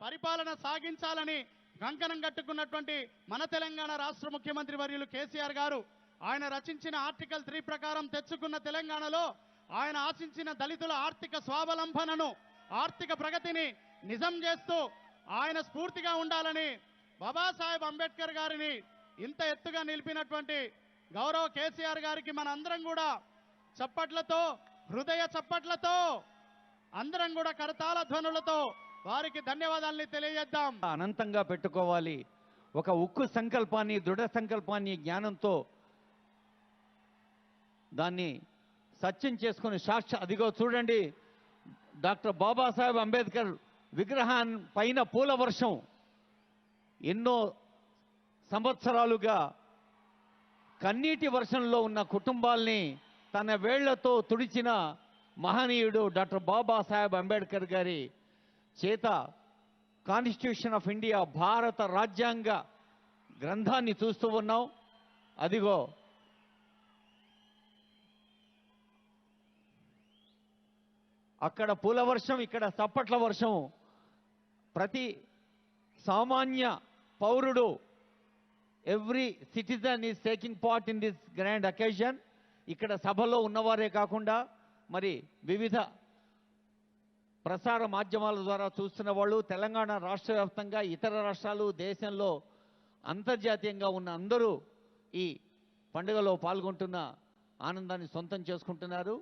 పరిపాలన సాగించాలని కంకణం కట్టుకున్నటువంటి మన తెలంగాణ రాష్ట్ర ముఖ్యమంత్రి వర్యులు కేసీఆర్ గారు ఆయన రచించిన ఆర్టికల్ 3 ప్రకారం తెచ్చుకున్న తెలంగాణలో ఆయన ఆశించిన దళితుల ఆర్థిక స్వావలంబనను ఆర్థిక ప్రగతిని నిజం చేస్తూ ఆయన స్ఫూర్తిగా ఉండాలని బాబాసాహెబ్ అంబేద్కర్ గారిని ఇంత ఎత్తుగా నిలిపినటువంటి గౌరవ కేసీఆర్ గారికి మనందరం కూడా చప్పట్లతో హృదయ చప్పట్లతో అందరం కూడా కరతాళ ధ్వనులతో వారికి ధన్యవాదాలని తెలియజేద్దాం. అనంతంగా పెట్టుకోవాలి. ఒక ఉక్కు సంకల్పాన్ని, దృఢ సంకల్పాన్ని జ్ఞానంతో దాన్ని సత్యం చేసుకుని అదిగో చూడండి, డాక్టర్ బాబాసాహెబ్ అంబేద్కర్ విగ్రహాన్ పైన పూల వర్షం ఎన్నో సంవత్సరాలుగా కన్నీటి వర్షంలో ఉన్న కుటుంబాల్ని తన వేళ్లతో తుడిచిన మహనీయుడు డాక్టర్ బాబాసాహెబ్ అంబేద్కర్ గారి చేత కాన్స్టిట్యూషన్ ఆఫ్ ఇండియా భారత రాజ్యాంగ గ్రంథాన్ని చూస్తూ ఉన్నాం. అదిగో అక్కడ పూల వర్షం, ఇక్కడ చప్పట్ల వర్షం. ప్రతి సామాన్య పౌరుడు, every citizen is taking part in this grand occasion. ఇక్కడ సభలో ఉన్నవారే కాకుండా మరి వివిధ ప్రసార మాధ్యమాల ద్వారా చూస్తున్న వాళ్ళు, తెలంగాణ రాష్ట్ర వ్యాప్తంగా ఇతర రాష్ట్రాలు, దేశంలో అంతర్జాతీయంగా ఉన్న అందరూ ఈ పండుగలో పాల్గొంటున్న ఆనందాన్ని సొంతం చేసుకుంటున్నారు.